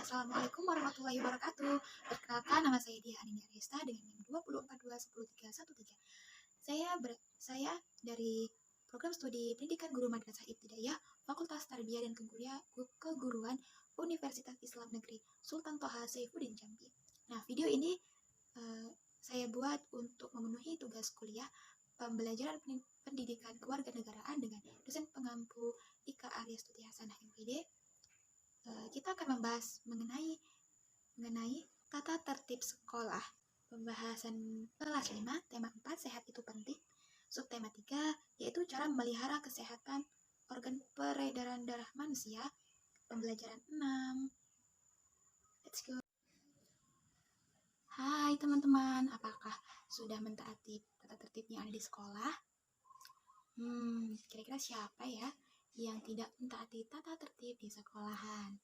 Assalamualaikum warahmatullahi wabarakatuh. Perkenalkan, nama saya Dia Anindya Resta dengan NIM 244210313. Saya dari Program Studi Pendidikan Guru Madrasah Ibtidaiyah, Fakultas Tarbiyah dan Keguruan Universitas Islam Negeri Sultan Toha Saifuddin Jambi. Nah, video ini saya buat untuk memenuhi tugas kuliah pembelajaran pendidikan kewarganegaraan dengan dosen pengampu Ika Arya Stuti Hasanah MPD. Kita akan membahas mengenai tata tertib sekolah. Pembahasan kelas 5, tema 4, sehat itu penting. Subtema 3, yaitu cara memelihara kesehatan organ peredaran darah manusia. Pembelajaran 6. Let's go. Hai teman-teman, apakah sudah mentaati tata tertib yang ada di sekolah? Kira-kira siapa ya yang tidak mentaati tata tertib di sekolahan?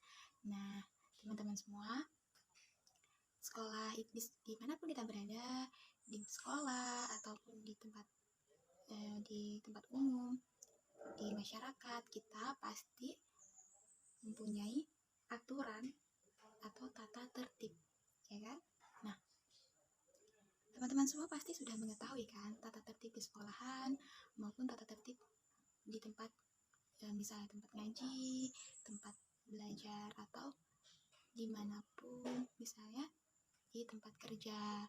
Nah, teman-teman semua, sekolah dimanapun kita berada, di sekolah ataupun di tempat umum, di masyarakat, kita pasti mempunyai aturan atau tata tertib, ya kan? Nah, teman-teman semua pasti sudah mengetahui kan tata tertib di sekolahan maupun tata tertib di tempat, misalnya tempat ngaji, tempat belajar, atau dimanapun, misalnya di tempat kerja,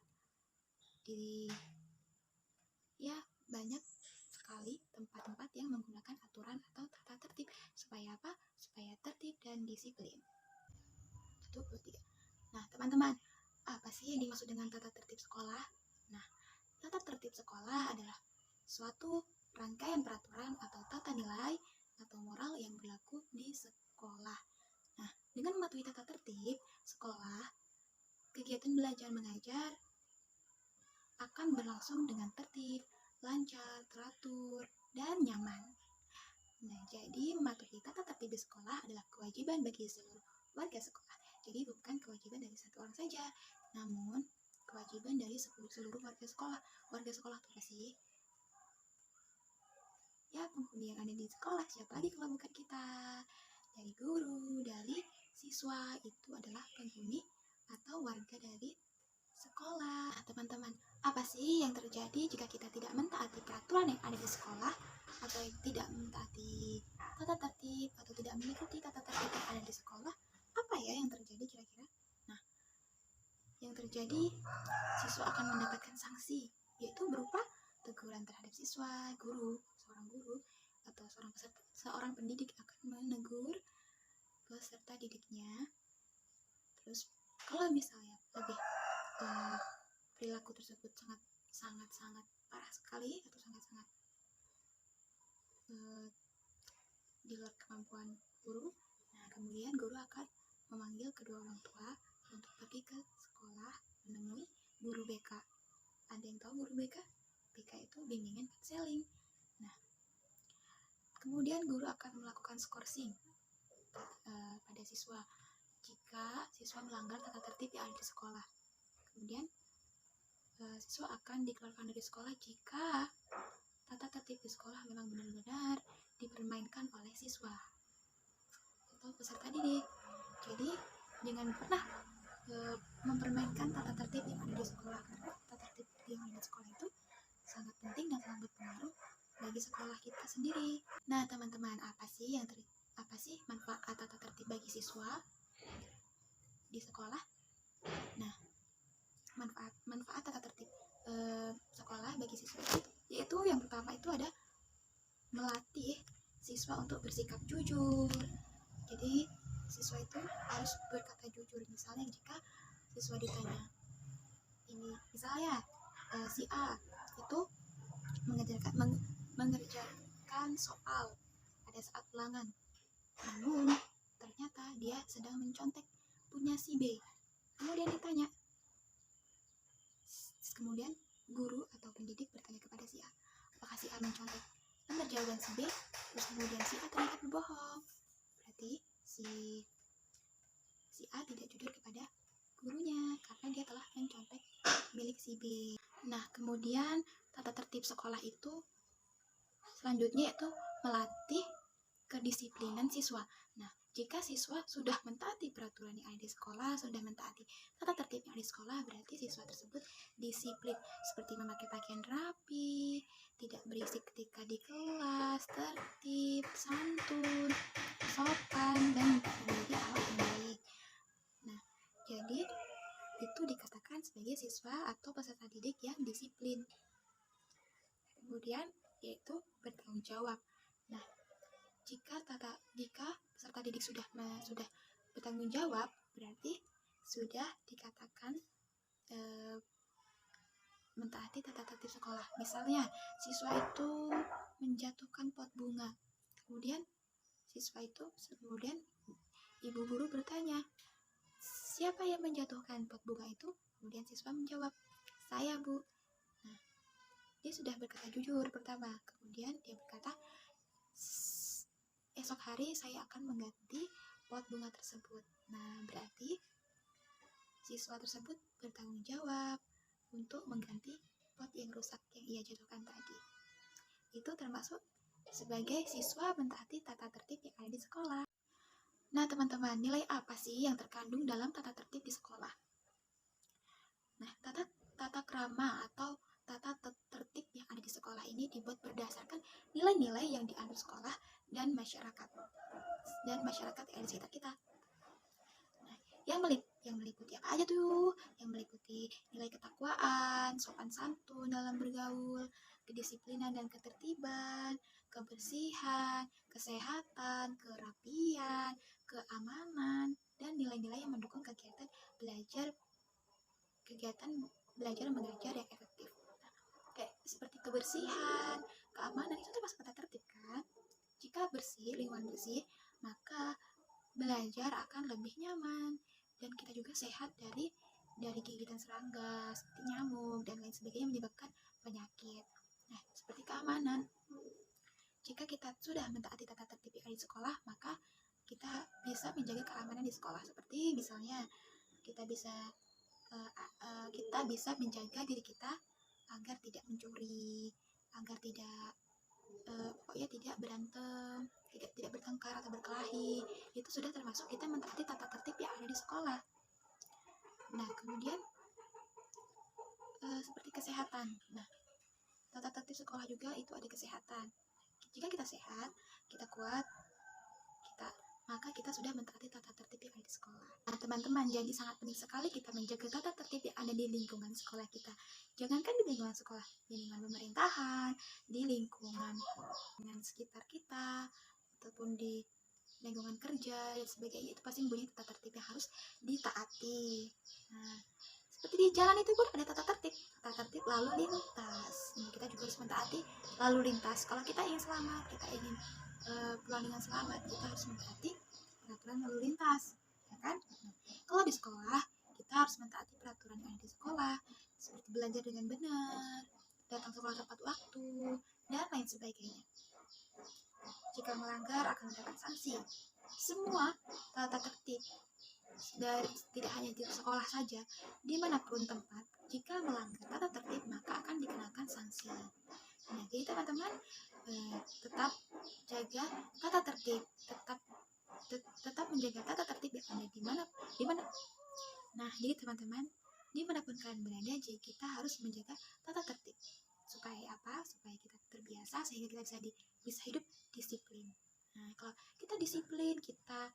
banyak sekali tempat-tempat yang menggunakan aturan atau tata tertib. Supaya apa? Supaya tertib dan disiplin. 23. Nah, teman-teman, apa sih yang dimaksud dengan tata tertib sekolah? Nah, tata tertib sekolah adalah suatu rangkaian peraturan atau tata nilai atau moral yang berlaku di sekolah. Nah, dengan mematuhi tata tertib sekolah, kegiatan belajar mengajar akan berlangsung dengan tertib, lancar, teratur, dan nyaman. Nah, jadi mematuhi tata tertib di sekolah adalah kewajiban bagi seluruh warga sekolah. Jadi bukan kewajiban dari satu orang saja, namun kewajiban dari seluruh warga sekolah. Warga sekolah itu apa sih? Ya, penghuni yang ada di sekolah. Siapa lagi kalau bukan kita? Dari guru, dari siswa, itu adalah penghuni atau warga dari sekolah. Nah, teman-teman, apa sih yang terjadi jika kita tidak mentaati peraturan yang ada di sekolah, atau tidak mentaati tata tertib, atau tidak mengikuti tata tertib yang ada di sekolah? Apa ya yang terjadi kira-kira? Nah, yang terjadi, siswa akan mendapatkan sanksi, yaitu berupa teguran terhadap siswa, seorang guru atau seorang pendidik akan menegur peserta didiknya. Terus kalau misalnya perilaku tersebut sangat parah sekali atau sangat di luar kemampuan guru, nah kemudian guru akan memanggil kedua orang tua untuk pergi ke sekolah menemui guru BK. Ada yang tahu guru BK? BK itu bimbingan konseling. Nah, kemudian guru akan melakukan skorsing pada siswa jika siswa melanggar tata tertib yang ada di sekolah. Kemudian siswa akan dikeluarkan dari sekolah jika tata tertib di sekolah memang benar-benar dipermainkan oleh siswa atau peserta didik. Jadi jangan pernah mempermainkan tata tertib yang ada di sekolah, karena tata tertib yang ada di sekolah itu sangat penting dan sangat berpengaruh bagi sekolah kita sendiri. Nah, teman-teman, apa sih manfaat tata tertib bagi siswa di sekolah? Nah, manfaat tata tertib sekolah bagi siswa itu, yaitu yang pertama itu ada melatih siswa untuk bersikap jujur. Jadi siswa itu harus berkata jujur. Misalnya jika siswa ditanya, ini misalnya si A itu mengerjakan soal pada saat ulangan, namun ternyata dia sedang mencontek punya si B. Kemudian ditanya, kemudian guru atau pendidik bertanya kepada si A, apakah si A mencontek? Benar jawaban si B. Terus kemudian si A ternyata berbohong. Berarti si A tidak jujur kepada gurunya karena dia telah mencontek milik si B. Nah, kemudian tata tertib sekolah itu selanjutnya itu melatih kedisiplinan siswa. Nah, Jika siswa sudah mentaati peraturan yang ada di sekolah, sudah mentaati tata tertib yang ada di sekolah, berarti siswa tersebut disiplin, seperti memakai pakaian rapi, tidak berisik ketika di kelas, tertib, santun, sopan, dan memiliki akhlak yang baik. Nah, jadi itu dikatakan sebagai siswa atau peserta didik yang disiplin. Kemudian yaitu bertanggung jawab. Nah, jika peserta didik sudah bertanggung jawab, berarti sudah dikatakan mentaati tata tertib sekolah. Misalnya, siswa itu menjatuhkan pot bunga. Kemudian ibu guru bertanya, siapa yang menjatuhkan pot bunga itu? Kemudian siswa menjawab, saya, Bu. Nah, dia sudah berkata jujur pertama. Kemudian dia berkata, esok hari saya akan mengganti pot bunga tersebut. Nah, berarti siswa tersebut bertanggung jawab untuk mengganti pot yang rusak yang ia jatuhkan tadi. Itu termasuk sebagai siswa mentaati tata tertib yang ada di sekolah. Nah, teman-teman, nilai apa sih yang terkandung dalam tata tertib di sekolah? Nah, tata krama atau tata tertib yang ada di sekolah ini dibuat berdasarkan nilai-nilai yang dianut sekolah dan masyarakat yang ada di sekitar kita. Nah, yang meliputi apa aja tuh? Yang meliputi nilai ketakwaan, sopan santun dalam bergaul, kedisiplinan dan ketertiban, kebersihan, kesehatan, kerapian, keamanan, dan nilai-nilai yang mendukung kegiatan belajar mengajar yang efektif. Nah, kayak seperti kebersihan, keamanan itu termasuk tata tertib kan? Jika lingkungan bersih, maka belajar akan lebih nyaman dan kita juga sehat dari gigitan serangga seperti nyamuk dan lain sebagainya menyebabkan penyakit. Nah, seperti keamanan. Jika kita sudah mentaati tata tertib yang ada di sekolah, maka kita bisa menjaga keamanan di sekolah. Seperti misalnya kita bisa menjaga diri kita agar tidak mencuri, agar tidak tidak berantem, tidak bertengkar atau berkelahi. Itu sudah termasuk kita mentaati tata tertib yang ada di sekolah. Nah, kemudian seperti kesehatan. Nah, tata tertib sekolah juga itu ada kesehatan. Jika kita sehat, kita kuat, maka kita sudah mentaati tata tertib yang ada di sekolah. Nah, teman-teman, jadi sangat penting sekali kita menjaga tata tertib yang ada di lingkungan sekolah kita. Jangankan di lingkungan sekolah, di lingkungan pemerintahan, di lingkungan sekitar kita, ataupun di lingkungan kerja dan sebagainya, itu pasti mempunyai tata tertib yang harus ditaati. Nah, seperti di jalan itu pun ada tata tertib lalu lintas. Nah, kita juga harus mentaati lalu lintas. Kalau kita ingin selamat, kita ingin pulang dengan selamat, kita harus mentaati peraturan lalu lintas, ya kan? Nah, kalau di sekolah, kita harus mentaati peraturan yang ada di sekolah, seperti belajar dengan benar, datang sekolah tepat waktu, dan lain sebagainya. Jika melanggar akan mendapat sanksi. Semua tata tertib tidak hanya di sekolah saja, dimanapun tempat, jika melanggar tata tertib maka akan dikenakan sanksi. Nah, jadi teman-teman tetap jaga tata tertib, tetap menjaga tata tertib yang ada di mana. Nah, jadi teman-teman, dimanapun kalian berada, jadi kita harus menjaga tata tertib. Supaya apa? Supaya kita terbiasa sehingga kita bisa hidup disiplin. Nah, kalau kita disiplin, kita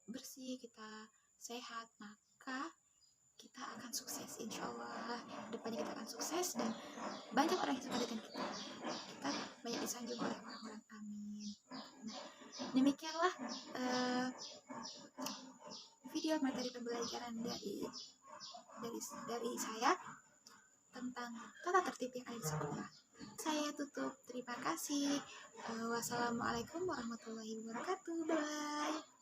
bersih, kita sehat, maka kita akan sukses, insya Allah. Depannya kita akan sukses dan banyak orang yang suka dengan kita banyak disanjung oleh orang-orang. Amin. Nah, demikianlah video materi pembelajaran dari saya tentang tata tertib yang ada di sekolah. Saya tutup. Terima kasih. Wassalamualaikum warahmatullahi wabarakatuh. Bye.